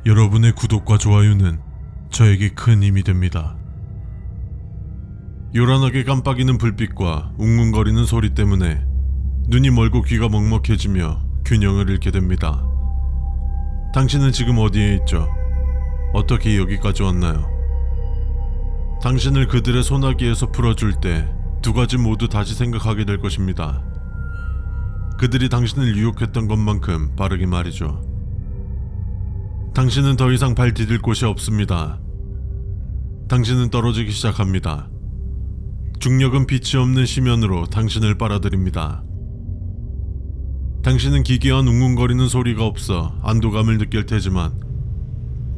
여러분의 구독과 좋아요는 저에게 큰 힘이 됩니다. 요란하게 깜빡이는 불빛과 웅웅거리는 소리 때문에 눈이 멀고 귀가 먹먹해지며 균형을 잃게 됩니다. 당신은 지금 어디에 있죠? 어떻게 여기까지 왔나요? 당신을 그들의 소나기에서 풀어줄 때 두 가지 모두 다시 생각하게 될 것입니다. 그들이 당신을 유혹했던 것만큼 빠르게 말이죠. 당신은 더 이상 발 디딜 곳이 없습니다. 당신은 떨어지기 시작합니다. 중력은 빛이 없는 심연으로 당신을 빨아들입니다. 당신은 기괴한 웅웅거리는 소리가 없어 안도감을 느낄 테지만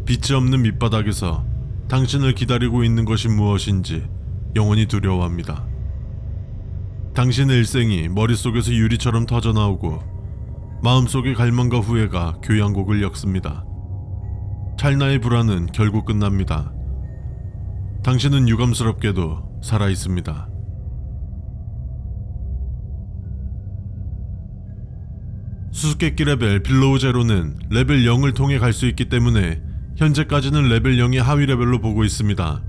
빛이 없는 밑바닥에서 당신을 기다리고 있는 것이 무엇인지 영원히 두려워합니다. 당신의 일생이 머릿속에서 유리처럼 터져나오고 마음속의 갈망과 후회가 교향곡을 엮습니다. 찰나의 불안은 결국 끝납니다. 당신은 유감스럽게도 살아있습니다. 수수께끼 레벨 빌로우 제로는 레벨 0을 통해 갈 수 있기 때문에 현재까지는 레벨 0의 하위 레벨로 보고 있습니다.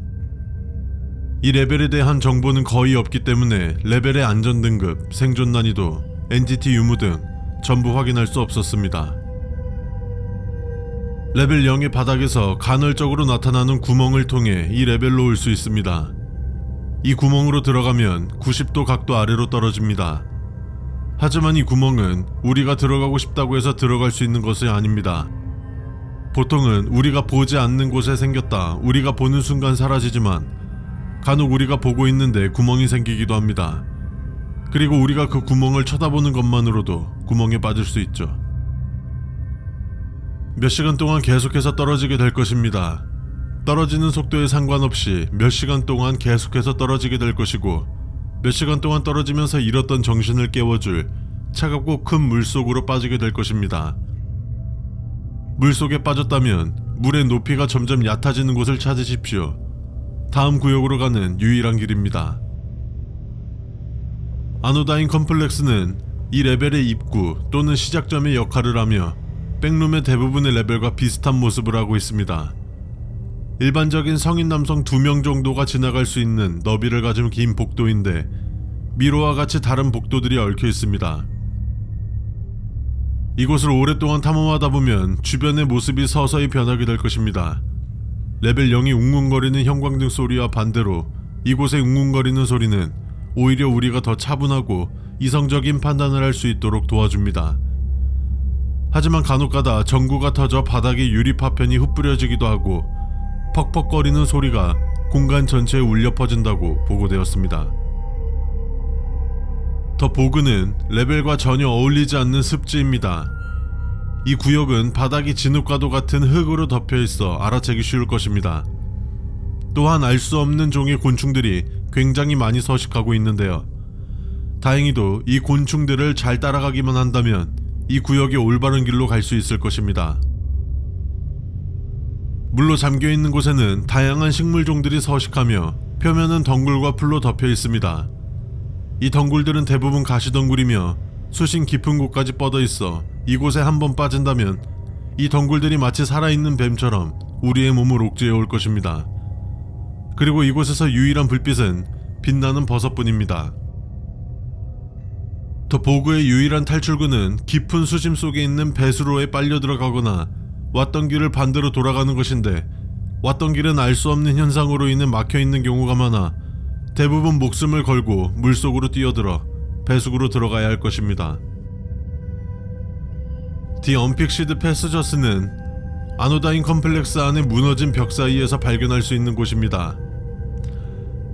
이 레벨에 대한 정보는 거의 없기 때문에 레벨의 안전 등급, 생존 난이도, 엔티티 유무 등 전부 확인할 수 없었습니다. 레벨 0의 바닥에서 간헐적으로 나타나는 구멍을 통해 이 레벨로 올 수 있습니다. 이 구멍으로 들어가면 90도 각도 아래로 떨어집니다. 하지만 이 구멍은 우리가 들어가고 싶다고 해서 들어갈 수 있는 것이 아닙니다. 보통은 우리가 보지 않는 곳에 생겼다 우리가 보는 순간 사라지지만 간혹 우리가 보고 있는데 구멍이 생기기도 합니다. 그리고 우리가 그 구멍을 쳐다보는 것만으로도 구멍에 빠질 수 있죠. 몇 시간 동안 계속해서 떨어지게 될 것입니다. 떨어지는 속도에 상관없이 몇 시간 동안 계속해서 떨어지게 될 것이고 몇 시간 동안 떨어지면서 잃었던 정신을 깨워줄 차갑고 큰 물속으로 빠지게 될 것입니다. 물속에 빠졌다면 물의 높이가 점점 얕아지는 곳을 찾으십시오. 다음 구역으로 가는 유일한 길입니다. 아노다인 컴플렉스는 이 레벨의 입구 또는 시작점의 역할을 하며 백룸의 대부분의 레벨과 비슷한 모습을 하고 있습니다. 일반적인 성인 남성 2명 정도가 지나갈 수 있는 너비를 가진 긴 복도인데 미로와 같이 다른 복도들이 얽혀 있습니다. 이곳을 오랫동안 탐험하다 보면 주변의 모습이 서서히 변하게 될 것입니다. 레벨 0이 웅웅거리는 형광등 소리와 반대로 이곳의 웅웅거리는 소리는 오히려 우리가 더 차분하고 이성적인 판단을 할 수 있도록 도와줍니다. 하지만 간혹가다 전구가 터져 바닥에 유리 파편이 흩뿌려지기도 하고 퍽퍽거리는 소리가 공간 전체에 울려 퍼진다고 보고되었습니다. 더 보그는 레벨과 전혀 어울리지 않는 습지입니다. 이 구역은 바닥이 진흙과도 같은 흙으로 덮여 있어 알아채기 쉬울 것입니다. 또한 알 수 없는 종의 곤충들이 굉장히 많이 서식하고 있는데요. 다행히도 이 곤충들을 잘 따라가기만 한다면 이 구역의 올바른 길로 갈 수 있을 것입니다. 물로 잠겨있는 곳에는 다양한 식물종들이 서식하며 표면은 덩굴과 풀로 덮여 있습니다. 이 덩굴들은 대부분 가시덩굴이며 수심 깊은 곳까지 뻗어 있어 이곳에 한번 빠진다면 이 덩굴들이 마치 살아있는 뱀처럼 우리의 몸을 옥죄해 올 것입니다. 그리고 이곳에서 유일한 불빛은 빛나는 버섯뿐입니다. 더 보그의 유일한 탈출구는 깊은 수심 속에 있는 배수로에 빨려 들어가거나 왔던 길을 반대로 돌아가는 것인데 왔던 길은 알 수 없는 현상으로 인해 막혀있는 경우가 많아 대부분 목숨을 걸고 물속으로 뛰어들어 배수구로 들어가야 할 것입니다. 디 언픽시드 패스저스는 아노다인 컴플렉스 안에 무너진 벽 사이에서 발견할 수 있는 곳입니다.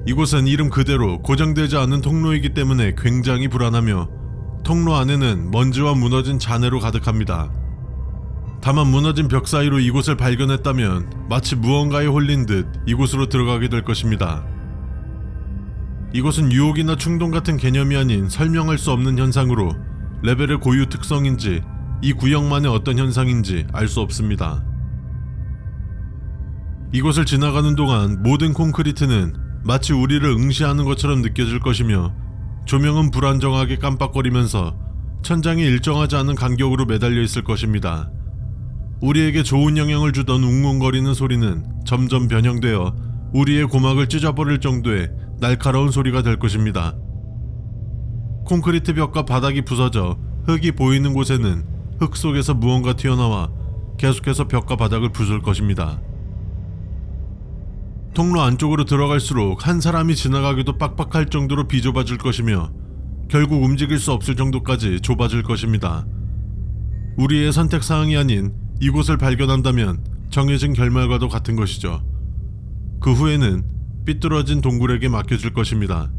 이곳은 이름 그대로 고정되지 않은 통로이기 때문에 굉장히 불안하며 통로 안에는 먼지와 무너진 잔해로 가득합니다. 다만 무너진 벽 사이로 이곳을 발견했다면 마치 무언가에 홀린 듯 이곳으로 들어가게 될 것입니다. 이곳은 유혹이나 충동 같은 개념이 아닌 설명할 수 없는 현상으로 레벨의 고유 특성인지 이 구역만의 어떤 현상인지 알 수 없습니다. 이곳을 지나가는 동안 모든 콘크리트는 마치 우리를 응시하는 것처럼 느껴질 것이며 조명은 불안정하게 깜빡거리면서 천장이 일정하지 않은 간격으로 매달려 있을 것입니다. 우리에게 좋은 영향을 주던 웅웅거리는 소리는 점점 변형되어 우리의 고막을 찢어버릴 정도의 날카로운 소리가 될 것입니다. 콘크리트 벽과 바닥이 부서져 흙이 보이는 곳에는 흙 속에서 무언가 튀어나와 계속해서 벽과 바닥을 부술 것입니다. 통로 안쪽으로 들어갈수록 한 사람이 지나가기도 빡빡할 정도로 비좁아질 것이며 결국 움직일 수 없을 정도까지 좁아질 것입니다. 우리의 선택사항이 아닌 이곳을 발견한다면 정해진 결말과도 같은 것이죠. 그 후에는 삐뚤어진 동굴에게 맡겨질 것입니다.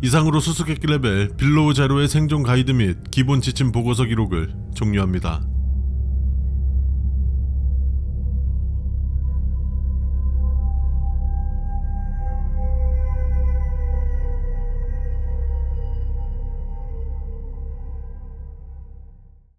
이상으로 수수께끼 레벨 빌로우 제로의 생존 가이드 및 기본 지침 보고서 기록을 종료합니다.